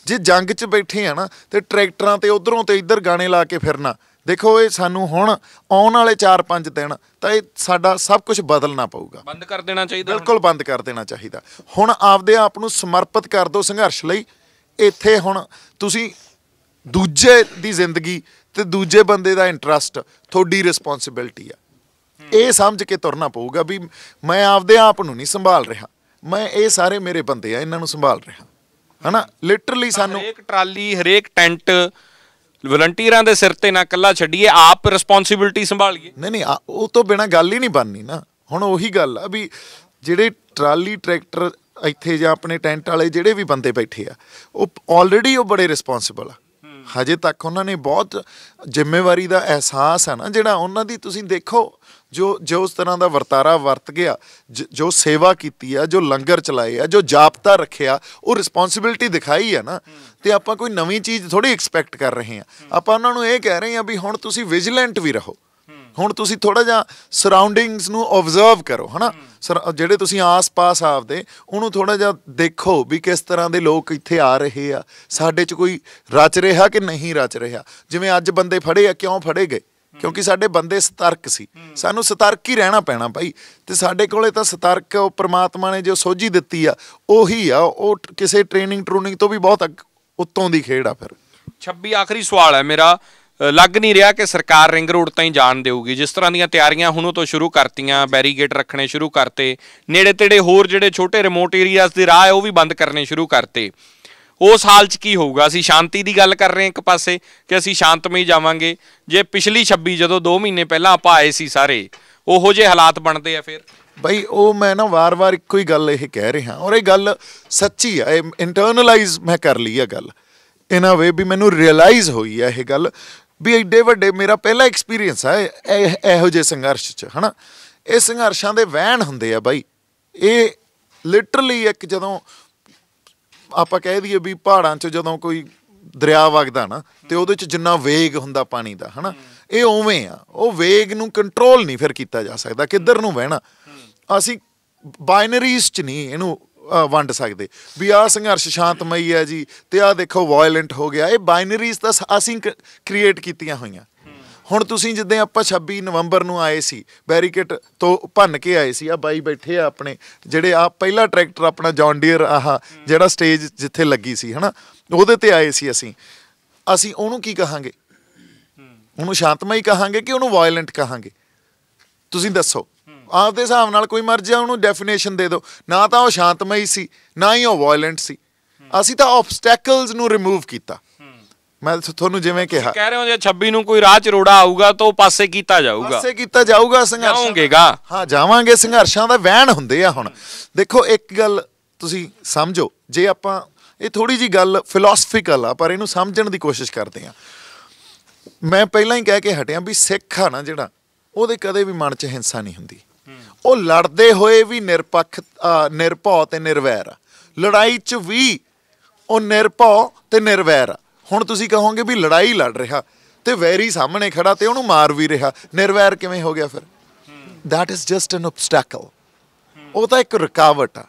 ਜੇ ਜੰਗ 'ਚ ਬੈਠੇ ਆ ਨਾ, ਤੇ ਟਰੈਕਟਰਾਂ ਤੇ ਉਧਰੋਂ ਤੇ ਇੱਧਰ ਗਾਣੇ ਲਾ ਕੇ ਫਿਰਨਾ, ਦੇਖੋ ਇਹ ਸਾਨੂੰ ਹੁਣ ਆਉਣ ਵਾਲੇ 4-5 ਦਿਨ ਤਾਂ ਇਹ ਸਾਡਾ ਸਭ ਕੁਝ ਬਦਲਣਾ ਪਊਗਾ, ਬੰਦ ਕਰ ਦੇਣਾ ਚਾਹੀਦਾ। ਬਿਲਕੁਲ ਬੰਦ ਕਰ ਦੇਣਾ ਚਾਹੀਦਾ। ਹੁਣ ਆਪਦੇ ਆਪ ਨੂੰ ਸਮਰਪਿਤ ਕਰ ਦਿਓ ਸੰਘਰਸ਼ ਲਈ। ਇੱਥੇ ਹੁਣ ਤੁਸੀਂ ਦੂਜੇ ਦੀ ਜ਼ਿੰਦਗੀ ਤੇ ਦੂਜੇ ਬੰਦੇ ਦਾ ਇੰਟਰਸਟ ਤੁਹਾਡੀ ਰਿਸਪੌਂਸਿਬਿਲਟੀ ਆ। ਇਹ ਸਮਝ ਕੇ ਤੁਰਨਾ ਪਊਗਾ ਵੀ ਮੈਂ ਆਪਦੇ ਆਪ ਨੂੰ ਨਹੀਂ ਸੰਭਾਲ ਰਿਹਾ, ਮੈਂ ਇਹ ਸਾਰੇ ਮੇਰੇ ਬੰਦੇ ਆ, ਇਹਨਾਂ ਨੂੰ ਸੰਭਾਲ ਰਿਹਾ, ਹਨਾ। ਲਿਟਰਲੀ ਸਾਨੂੰ ਹਰੇਕ ਟਰਾਲੀ, ਹਰੇਕ ਟੈਂਟ ਵਲੰਟੀਅਰਾਂ ਦੇ ਸਿਰ ਤੇ ਨਾ ਇਕੱਲਾ ਛੱਡੀਏ, ਆਪ ਰਿਸਪੌਂਸਿਬਿਲਟੀ ਸੰਭਾਲੀਏ। ਨਹੀਂ ਉਹ ਤੋਂ ਬਿਨਾਂ ਗੱਲ ਹੀ ਨਹੀਂ ਬਣਨੀ ਨਾ। ਹੁਣ ਉਹੀ ਗੱਲ ਆ ਵੀ ਜਿਹੜੇ ਟਰਾਲੀ ਟਰੈਕਟਰ ਇੱਥੇ ਜਾਂ ਆਪਣੇ ਟੈਂਟ ਵਾਲੇ ਜਿਹੜੇ ਵੀ ਬੰਦੇ ਬੈਠੇ ਆ, ਉਹ ਆਲਰੇਡੀ ਉਹ ਬੜੇ ਰਿਸਪੌਂਸਿਬਲ ਆ। ਹਜੇ ਤੱਕ ਉਹਨਾਂ ਨੇ ਬਹੁਤ ਜ਼ਿੰਮੇਵਾਰੀ ਦਾ ਅਹਿਸਾਸ ਆ ਨਾ ਜਿਹੜਾ ਉਹਨਾਂ ਦੀ। ਤੁਸੀਂ ਦੇਖੋ ਜੋ ਉਸ ਤਰ੍ਹਾਂ ਦਾ ਵਰਤਾਰਾ ਵਰਤ ਗਿਆ, ਜੋ ਸੇਵਾ ਕੀਤੀ ਆ, ਜੋ ਲੰਗਰ ਚਲਾਏ ਆ, ਜੋ ਜਾਬਤਾ ਰੱਖਿਆ, ਉਹ ਰਿਸਪੌਂਸਿਬਿਲਟੀ ਦਿਖਾਈ ਆ ਨਾ। ਤੇ ਆਪਾਂ ਕੋਈ ਨਵੀਂ ਚੀਜ਼ ਥੋੜ੍ਹੀ ਐਕਸਪੈਕਟ ਕਰ ਰਹੇ ਹਾਂ। ਆਪਾਂ ਉਹਨਾਂ ਨੂੰ ਇਹ ਕਹਿ ਰਹੇ ਹਾਂ ਵੀ ਹੁਣ ਤੁਸੀਂ ਵਿਜੀਲੈਂਟ ਵੀ ਰਹੋ, ਹੁਣ ਤੁਸੀਂ ਥੋੜ੍ਹਾ ਜਿਹਾ ਸਰਾਊਂਡਿੰਗਸ ਨੂੰ ਓਬਜ਼ਰਵ ਕਰੋ, ਹੈ ਨਾ। ਜਿਹੜੇ ਤੁਸੀਂ ਆਸ-ਪਾਸ ਆਪਦੇ ਉਹਨੂੰ ਥੋੜ੍ਹਾ ਜਿਹਾ ਦੇਖੋ ਵੀ ਕਿਸ ਤਰ੍ਹਾਂ ਦੇ ਲੋਕ ਇੱਥੇ ਆ ਰਹੇ ਆ, ਸਾਡੇ 'ਚ ਕੋਈ ਰਚ ਰਿਹਾ ਕਿ ਨਹੀਂ ਰਚ ਰਿਹਾ। ਜਿਵੇਂ ਅੱਜ ਬੰਦੇ ਫੜੇ ਆ, ਕਿਉਂ ਫੜੇ ਗਏ? ਕਿਉਂਕਿ ਸਾਡੇ ਬੰਦੇ ਸਤਰਕ ਸੀ। ਸਾਨੂੰ ਸਤਰਕ ਹੀ ਰਹਿਣਾ ਪੈਣਾ ਭਾਈ। ਤੇ ਸਾਡੇ ਕੋਲੇ ਤਾਂ ਸਤਰਕ ਉਹ ਪ੍ਰਮਾਤਮਾ ਨੇ ਜੋ ਸੋਝੀ ਦਿੱਤੀ ਆ ਉਹੀ ਆ, ਉਹ ਕਿਸੇ ਟ੍ਰੇਨਿੰਗ ਤੋਂ ਵੀ ਬਹੁਤ ਉੱਤੋਂ ਦੀ ਖੇਡ ਆ। ਫਿਰ 26 ਆਖਰੀ ਸਵਾਲ ਹੈ ਮੇਰਾ, ਲੱਗ ਨਹੀਂ ਰਿਹਾ ਕਿ ਸਰਕਾਰ ਰਿੰਗ ਰੋਡ ਤਾਂ ਹੀ ਜਾਣ ਦੇਊਗੀ। ਜਿਸ ਤਰ੍ਹਾਂ ਦੀਆਂ ਤਿਆਰੀਆਂ ਹੁਣੋਂ ਤੋਂ ਸ਼ੁਰੂ ਕਰਤੀਆਂ, ਬੈਰੀਗੇਡ ਰੱਖਣੇ ਸ਼ੁਰੂ ਕਰਤੇ, ਨੇੜੇ ਤੇੜੇ ਹੋਰ ਜਿਹੜੇ ਛੋਟੇ ਰਿਮੋਟ ਏਰੀਆਜ਼ ਦੇ ਰਾਹ ਹੈ ਉਹ ਵੀ ਬੰਦ ਕਰਨੇ ਸ਼ੁਰੂ ਕਰਤੇ। ਉਸ ਹਾਲ 'ਚ ਕੀ ਹੋਊਗਾ? ਅਸੀਂ ਸ਼ਾਂਤੀ ਦੀ ਗੱਲ ਕਰ ਰਹੇ ਹਾਂ ਇੱਕ ਪਾਸੇ ਕਿ ਅਸੀਂ ਸ਼ਾਂਤਮਈ ਜਾਵਾਂਗੇ। ਜੇ ਪਿਛਲੀ 26 ਜਦੋਂ 2 ਮਹੀਨੇ ਪਹਿਲਾਂ ਆਪਾਂ ਆਏ ਸੀ ਸਾਰੇ, ਉਹੋ ਜਿਹੇ ਹਾਲਾਤ ਬਣਦੇ ਆ ਫਿਰ? ਬਈ ਉਹ ਮੈਂ ਨਾ ਵਾਰ-ਵਾਰ ਇੱਕੋ ਹੀ ਗੱਲ ਇਹ ਕਹਿ ਰਿਹਾ, ਔਰ ਇਹ ਗੱਲ ਸੱਚੀ ਆ। ਇਹ ਇੰਟਰਨਲਾਈਜ਼ ਮੈਂ ਕਰ ਲਈ ਆ ਗੱਲ ਇਨ ਅ ਵੇ ਵੀ ਮੈਨੂੰ ਰਿਅਲਾਈਜ਼ ਹੋਈ ਆ ਇਹ ਗੱਲ ਵੀ ਐਡੇ ਵੱਡੇ ਮੇਰਾ ਪਹਿਲਾ ਐਕਸਪੀਰੀਅੰਸ ਆ ਇਹੋ ਜਿਹੇ ਸੰਘਰਸ਼ 'ਚ, ਹੈ ਨਾ। ਇਹ ਸੰਘਰਸ਼ਾਂ ਦੇ ਵਹਿਣ ਹੁੰਦੇ ਆ ਬਾਈ। ਇਹ ਲਿਟਰਲੀ ਇੱਕ ਜਦੋਂ ਆਪਾਂ ਕਹਿ ਦਈਏ ਵੀ ਪਹਾੜਾਂ 'ਚ ਜਦੋਂ ਕੋਈ ਦਰਿਆ ਵਗਦਾ ਨਾ ਤੇ ਉਹਦੇ 'ਚ ਜਿੰਨਾ ਵੇਗ ਹੁੰਦਾ ਪਾਣੀ ਦਾ, ਹੈ ਨਾ, ਇਹ ਉਵੇਂ ਆ। ਉਹ ਵੇਗ ਨੂੰ ਕੰਟਰੋਲ ਨਹੀਂ ਫਿਰ ਕੀਤਾ ਜਾ ਸਕਦਾ, ਕਿੱਧਰ ਨੂੰ ਵਹਿਣਾ। ਅਸੀਂ ਬਾਈਨਰੀਜ਼ 'ਚ ਨਹੀਂ ਇਹਨੂੰ ਵੰਡ ਸਕਦੇ ਵੀ ਆਹ ਸੰਘਰਸ਼ ਸ਼ਾਂਤਮਈ ਹੈ ਜੀ ਤੇ ਆਹ ਦੇਖੋ ਵਾਇਲੈਂਟ ਹੋ ਗਿਆ। ਇਹ ਬਾਈਨਰੀਜ਼ ਤਾਂ ਅਸੀਂ ਕ੍ਰੀਏਟ ਕੀਤੀਆਂ ਹੋਈਆਂ। ਹੁਣ ਤੁਸੀਂ ਜਿੱਦਾਂ ਆਪਾਂ 26 ਨਵੰਬਰ ਨੂੰ ਆਏ ਸੀ ਬੈਰੀਕੇਡ ਤੋਂ ਭੰਨ ਕੇ ਆਏ ਸੀ, ਆ ਬਾਈ ਬੈਠੇ ਆ ਆਪਣੇ ਜਿਹੜੇ ਆ ਪਹਿਲਾ ਟਰੈਕਟਰ ਆਪਣਾ ਜੌਨ ਡੀਅਰ ਆਹ ਜਿਹੜਾ ਸਟੇਜ ਜਿੱਥੇ ਲੱਗੀ ਸੀ ਹੈ ਨਾ, ਉਹਦੇ ਤੇ ਆਏ ਸੀ ਅਸੀਂ ਉਹਨੂੰ ਕੀ ਕਹਾਂਗੇ? ਉਹਨੂੰ ਸ਼ਾਂਤਮਈ ਕਹਾਂਗੇ ਕਿ ਉਹਨੂੰ ਵਾਇਲੈਂਟ ਕਹਾਂਗੇ? ਤੁਸੀਂ ਦੱਸੋ ਆਪਦੇ ਹਿਸਾਬ ਨਾਲ, ਕੋਈ ਮਰਜ਼ੀ ਉਹਨੂੰ ਡੈਫੀਨੇਸ਼ਨ ਦੇ ਦਿਓ। ਨਾ ਤਾਂ ਉਹ ਸ਼ਾਂਤਮਈ ਸੀ, ਨਾ ਹੀ ਉਹ ਵਾਇਲੈਂਟ ਸੀ। ਅਸੀਂ ਤਾਂ ਆਬਸਟੈਕਲਸ ਨੂੰ ਰਿਮੂਵ ਕੀਤਾ। ਮੈਂ ਤੁਹਾਨੂੰ ਜਿਵੇਂ ਕਿਹਾ, ਕਹਿ ਰਹੇ ਹੋ ਜੇ 26 ਨੂੰ ਕੋਈ ਰਾਹ ਚ ਰੋੜਾ ਆਊਗਾ ਤਾਂ ਉਹ ਪਾਸੇ ਕੀਤਾ ਜਾਊਗਾ, ਸੰਘਰਸ਼ ਹਾਂ ਜਾਵਾਂਗੇ। ਸੰਘਰਸ਼ਾਂ ਦਾ ਵਹਿਣ ਹੁੰਦੇ ਆ। ਹੁਣ ਦੇਖੋ ਇੱਕ ਗੱਲ ਤੁਸੀਂ ਸਮਝੋ, ਜੇ ਆਪਾਂ ਇਹ ਥੋੜੀ ਜੀ ਗੱਲ ਫਿਲਾਸਫਿਕਲ ਆ ਪਰ ਇਹਨੂੰ ਸਮਝਣ ਦੀ ਕੋਸ਼ਿਸ਼ ਕਰਦੇ ਆ। ਮੈਂ ਪਹਿਲਾਂ ਹੀ ਕਹਿ ਕੇ ਹਟਿਆ ਵੀ ਸਿੱਖ ਆ ਨਾ ਜਿਹੜਾ, ਉਹਦੇ ਕਦੇ ਵੀ ਮਨ 'ਚ ਹਿੰਸਾ ਨਹੀਂ ਹੁੰਦੀ। ਉਹ ਲੜਦੇ ਹੋਏ ਵੀ ਨਿਰਭਉ ਤੇ ਨਿਰਵੈਰ ਆ। ਲੜਾਈ 'ਚ ਵੀ ਉਹ ਨਿਰਭਉ ਤੇ ਨਿਰਵੈਰ ਆ। ਹੁਣ ਤੁਸੀਂ ਕਹੋਗੇ ਵੀ ਲੜਾਈ ਲੜ ਰਿਹਾ ਤੇ ਵੈਰੀ ਸਾਹਮਣੇ ਖੜਾ ਤੇ ਉਹਨੂੰ ਮਾਰ ਵੀ ਰਿਹਾ, ਨਿਰਵੈਰ ਕਿਵੇਂ ਹੋ ਗਿਆ ਫਿਰ? That is just an obstacle. ਉਹ ਤਾਂ ਇੱਕ ਰੁਕਾਵਟ ਆ।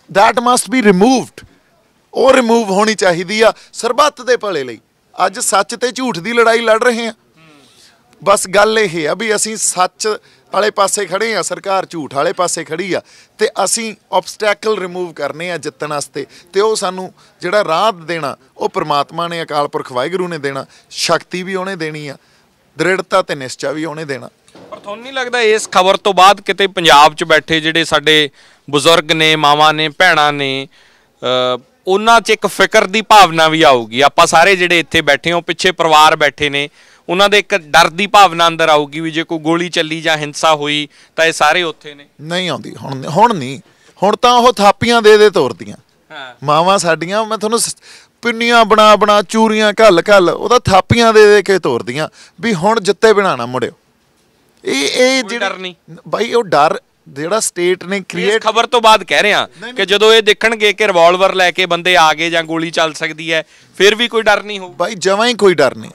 That must be removed. ਉਹ ਰਿਮੂਵ ਹੋਣੀ ਚਾਹੀਦੀ ਆ ਸਰਬੱਤ ਦੇ ਭਲੇ ਲਈ। ਅੱਜ ਸੱਚ ਤੇ ਝੂਠ ਦੀ ਲੜਾਈ ਲੜ ਰਹੇ ਆ। ਬਸ ਗੱਲ ਇਹ ਆ ਵੀ ਅਸੀਂ ਸੱਚ ਵਾਲੇ ਪਾਸੇ ਖੜੇ ਆ, ਸਰਕਾਰ ਝੂਠ ਵਾਲੇ ਪਾਸੇ ਖੜੀ ਆ, ਤੇ ਅਸੀਂ ਆਬਸਟੈਕਲ ਰਿਮੂਵ ਕਰਨੇ ਆ ਜਿੱਤਣ ਵਾਸਤੇ। ਤੇ ਉਹ ਸਾਨੂੰ ਜਿਹੜਾ ਰਾਹ ਦੇਣਾ ਉਹ ਪ੍ਰਮਾਤਮਾ ਨੇ, ਅਕਾਲ ਪੁਰਖ ਵਾਹਿਗੁਰੂ ਨੇ ਦੇਣਾ। ਸ਼ਕਤੀ ਵੀ ਉਹਨੇ ਦੇਣੀ ਆ, ਦ੍ਰਿੜਤਾ ਤੇ ਨਿਸ਼ਚਾ ਵੀ ਉਹਨੇ ਦੇਣਾ। ਪਰ ਤੁਹਾਨੂੰ ਨਹੀਂ ਲੱਗਦਾ ਇਸ ਖਬਰ ਤੋਂ ਬਾਅਦ ਕਿਤੇ ਪੰਜਾਬ 'ਚ ਬੈਠੇ ਜਿਹੜੇ ਸਾਡੇ ਬਜ਼ੁਰਗ ਨੇ, ਮਾਵਾਂ ਨੇ, ਭੈਣਾਂ ਨੇ, ਉਹਨਾਂ 'ਚ ਇੱਕ ਫਿਕਰ ਦੀ ਭਾਵਨਾ ਵੀ ਆਊਗੀ? ਆਪਾਂ ਸਾਰੇ ਜਿਹੜੇ ਇੱਥੇ ਬੈਠੇ ਹਾਂ, ਪਿੱਛੇ ਪਰਿਵਾਰ ਬੈਠੇ ਨੇ, ਉਹਨਾਂ ਦੇ ਇੱਕ ਡਰ ਦੀ ਭਾਵਨਾ ਅੰਦਰ ਆਊਗੀ ਵੀ ਜੇ ਕੋਈ ਗੋਲੀ ਚੱਲੀ ਜਾਂ ਹਿੰਸਾ ਹੋਈ ਤਾਂ ਇਹ ਸਾਰੇ ਉੱਥੇ ਨੇ। ਨਹੀਂ ਆਉਂਦੀ ਹੁਣ ਨਹੀਂ। ਹੁਣ ਤਾਂ ਉਹ ਥਾਪੀਆਂ ਦੇ ਤੋਰਦੀਆਂ ਮਾਵਾਂ ਸਾਡੀਆਂ। ਮੈਂ ਤੁਹਾਨੂੰ ਪਿੰਨੀਆਂ ਬਣਾ ਚੂਰੀਆਂ ਘੱਲ ਉਹਦਾ ਥਾਪੀਆਂ ਦੇ ਕੇ ਤੋਰਦੀਆਂ ਵੀ ਹੁਣ ਜਿੱਤੇ ਬਿਨਾ ਨਾ ਮੁੜਿਓ। ਇਹ ਡਰ ਨਹੀਂ ਬਾਈ, ਉਹ ਡਰ ਜਿਹੜਾ ਸਟੇਟ ਨੇ ਕ੍ਰੀਏਟ, ਖਬਰ ਤੋਂ ਬਾਅਦ ਕਹਿ ਰਿਹਾ ਕਿ ਜਦੋਂ ਇਹ ਦੇਖਣਗੇ ਕਿ ਰਿਵਾਲਵਰ ਲੈ ਕੇ ਬੰਦੇ ਆ ਗਏ ਜਾਂ ਗੋਲੀ ਚੱਲ ਸਕਦੀ ਹੈ, ਫਿਰ ਵੀ ਕੋਈ ਡਰ ਨਹੀਂ ਹੋਊ? ਬਾਈ ਜਮਾਂ ਹੀ ਕੋਈ ਡਰ ਨਹੀਂ।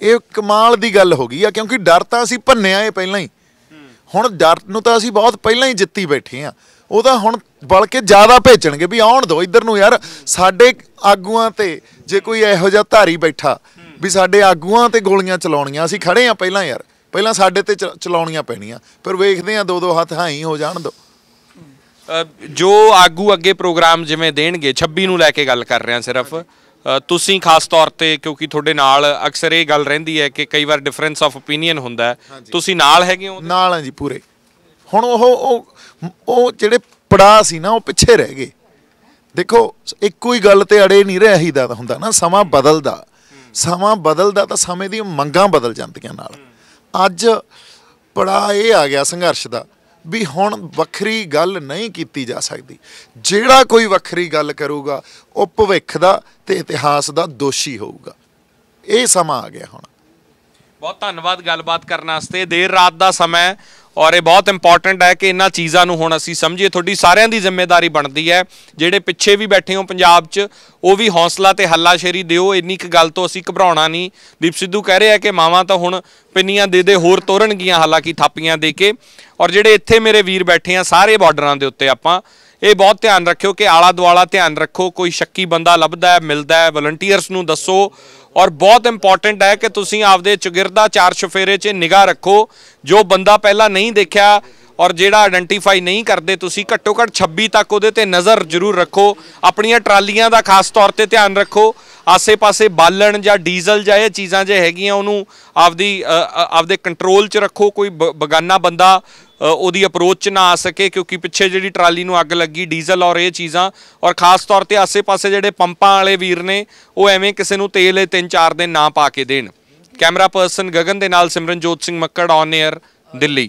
ਇਹ ਕਮਾਲ ਦੀ ਗੱਲ ਹੋ ਗਈ ਆ, ਕਿਉਂਕਿ ਡਰ ਤਾਂ ਅਸੀਂ ਭੰਨਿਆ ਇਹ ਪਹਿਲਾਂ ਹੀ। ਹੁਣ ਡਰ ਨੂੰ ਤਾਂ ਅਸੀਂ ਬਹੁਤ ਪਹਿਲਾਂ ਹੀ ਜਿੱਤੀ ਬੈਠੇ ਆ। ਉਹਦਾ ਹੁਣ ਬਲਕਿ ਜ਼ਿਆਦਾ ਭੇਜਣਗੇ ਵੀ ਆਉਣ ਦਿਓ ਇੱਧਰ ਨੂੰ ਯਾਰ। ਸਾਡੇ ਆਗੂਆਂ ਤੇ ਜੇ ਕੋਈ ਇਹੋ ਜਿਹਾ ਧਾਰੀ ਬੈਠਾ ਵੀ ਸਾਡੇ ਆਗੂਆਂ ਤੇ ਗੋਲੀਆਂ ਚਲਾਉਣੀਆਂ, ਅਸੀਂ ਖੜੇ ਆ ਪਹਿਲਾਂ ਯਾਰ, ਪਹਿਲਾਂ ਸਾਡੇ ਤੇ ਚਲਾਉਣੀਆਂ ਪੈਣੀਆਂ। ਪਰ ਵੇਖਦੇ ਆ ਦੋ ਹੱਥ ਹਾਈ ਹੋ ਜਾਣ ਦਿਓ। ਜੋ ਆਗੂ ਅੱਗੇ ਪ੍ਰੋਗਰਾਮ ਜਿਵੇਂ ਦੇਣਗੇ, 26 ਨੂੰ ਲੈ ਕੇ ਗੱਲ ਕਰ ਰਹੇ ਹਾਂ ਸਿਰਫ, ਤੁਸੀਂ ਖਾਸ ਤੌਰ ਤੇ, ਕਿਉਂਕਿ ਤੁਹਾਡੇ ਨਾਲ ਅਕਸਰ ਇਹ ਗੱਲ ਰਹਿੰਦੀ ਹੈ ਕਿ ਕਈ ਵਾਰ ਡਿਫਰੈਂਸ ਆਫ ਓਪੀਨੀਅਨ ਹੁੰਦਾ, ਤੁਸੀਂ ਨਾਲ ਹੈਗੇ ਹੋ? ਨਾਲ ਆ ਜੀ ਪੂਰੇ। ਹੁਣ ਉਹ ਜਿਹੜੇ ਪੜਾਅ ਸੀ ਨਾ, ਉਹ ਪਿੱਛੇ ਰਹਿ ਗਏ। ਦੇਖੋ ਇੱਕੋ ਹੀ ਗੱਲ ਤੇ ਅੜੇ ਨਹੀਂ ਰਹੀਦਾ ਹੁੰਦਾ ਨਾ। ਸਮਾਂ ਬਦਲਦਾ ਤਾਂ ਸਮੇਂ ਦੀਆਂ ਮੰਗਾਂ ਬਦਲ ਜਾਂਦੀਆਂ ਨਾਲ। ਅੱਜ ਪੜਾਅ ਇਹ ਆ ਗਿਆ ਸੰਘਰਸ਼ ਦਾ ਵੀ ਹੁਣ ਵੱਖਰੀ ਗੱਲ ਨਹੀਂ ਕੀਤੀ ਜਾ ਸਕਦੀ। ਜਿਹੜਾ ਕੋਈ ਵੱਖਰੀ ਗੱਲ ਕਰੂਗਾ ਉਹ ਭਵਿੱਖ ਦਾ ਤੇ ਇਤਿਹਾਸ ਦਾ ਦੋਸ਼ੀ ਹੋਊਗਾ। ਇਹ ਸਮਾਂ ਆ ਗਿਆ ਹੁਣ। ਬਹੁਤ ਧੰਨਵਾਦ ਗੱਲਬਾਤ ਕਰਨ ਵਾਸਤੇ। ਦੇਰ ਰਾਤ ਦਾ ਸਮਾਂ ਔਰ ਇਹ ਬਹੁਤ ਇੰਪੋਰਟੈਂਟ ਹੈ ਕਿ ਇਹਨਾਂ ਚੀਜ਼ਾਂ ਨੂੰ ਹੁਣ ਅਸੀਂ ਸਮਝੀਏ। ਤੁਹਾਡੀ ਸਾਰਿਆਂ ਦੀ ਜ਼ਿੰਮੇਵਾਰੀ ਬਣਦੀ ਹੈ, ਜਿਹੜੇ ਪਿੱਛੇ ਵੀ ਬੈਠੇ ਹੋ ਪੰਜਾਬ 'ਚ, ਉਹ ਵੀ ਹੌਸਲਾ ਤੇ ਹੱਲਾਸ਼ੇਰੀ ਦਿਓ। ਇੰਨੀ ਕੁ ਗੱਲ ਤੋਂ ਅਸੀਂ ਘਬਰਾਉਣਾ ਨਹੀਂ। ਦੀਪ ਸਿੱਧੂ ਕਹਿ ਰਿਹਾ ਕਿ ਮਾਵਾਂ ਤਾਂ ਹੁਣ ਪਿੰਨੀਆਂ ਦੇ ਹੋਰ ਤੋਰਨਗੀਆਂ, ਹਾਲਾਂਕਿ ਥਾਪੀਆਂ ਦੇ ਕੇ। ਔਰ ਜਿਹੜੇ ਇੱਥੇ ਮੇਰੇ ਵੀਰ ਬੈਠੇ ਆ ਸਾਰੇ ਬਾਰਡਰਾਂ ਦੇ ਉੱਤੇ, ਆਪਾਂ ਇਹ ਬਹੁਤ ਧਿਆਨ ਰੱਖਿਓ ਕਿ ਆਲਾ ਦੁਆਲਾ ਧਿਆਨ ਰੱਖੋ। ਕੋਈ ਸ਼ੱਕੀ ਬੰਦਾ ਲੱਭਦਾ ਹੈ, ਮਿਲਦਾ ਹੈ, ਵਲੰਟੀਅਰਸ ਨੂੰ ਦੱਸੋ। ਔਰ ਬਹੁਤ ਇੰਪੋਰਟੈਂਟ ਹੈ ਕਿ ਤੁਸੀਂ ਆਪਦੇ ਚੌਗਿਰਦਾ ਚਾਰ ਚੁਫੇਰੇ 'ਚ ਨਿਗਾਹ ਰੱਖੋ। ਜੋ ਬੰਦਾ ਪਹਿਲਾਂ ਨਹੀਂ ਦੇਖਿਆ ਔਰ ਜਿਹੜਾ ਆਇਡੈਂਟੀਫਾਈ ਨਹੀਂ ਕਰਦੇ, ਤੁਸੀਂ ਘੱਟੋ ਘੱਟ 26 ਤੱਕ ਉਹਦੇ ਤੇ ਨਜ਼ਰ ਜ਼ਰੂਰ ਰੱਖੋ। ਆਪਣੀਆਂ ਟਰਾਲੀਆਂ ਦਾ ਖਾਸ ਤੌਰ ਤੇ ਧਿਆਨ ਰੱਖੋ। ਆਸੇ ਪਾਸੇ ਬਾਲਣ ਜਾਂ ਡੀਜ਼ਲ ਜਾਂ ਇਹ ਚੀਜ਼ਾਂ ਜੇ ਹੈਗੀਆਂ ਉਹਨੂੰ ਆਪਦੇ ਕੰਟਰੋਲ 'ਚ ਰੱਖੋ। ਕੋਈ ਬਗਾਨਾ ਬੰਦਾ ਉਹਦੀ ਅਪਰੋਚ 'ਚ ਨਾ ਆ ਸਕੇ, ਕਿਉਂਕਿ ਪਿੱਛੇ ਜਿਹੜੀ ਟਰਾਲੀ ਨੂੰ ਅੱਗ ਲੱਗੀ, ਡੀਜ਼ਲ ਔਰ ਇਹ ਚੀਜ਼ਾਂ। ਔਰ ਖਾਸ ਤੌਰ ਤੇ ਆਸੇ ਪਾਸੇ ਜਿਹੜੇ ਪੰਪਾਂ ਵਾਲੇ ਵੀਰ ਨੇ, ਉਹ ਐਵੇਂ ਕਿਸੇ ਨੂੰ ਤੇਲ 3-4 ਦਿਨ ਨਾ ਪਾ ਕੇ ਦੇਣ। ਕੈਮਰਾ ਪਰਸਨ ਗਗਨ ਦੇ ਨਾਲ ਸਿਮਰਨਜੋਤ ਸਿੰਘ ਮੱਕੜ, ਔਨ 에ਅਰ, ਦਿੱਲੀ।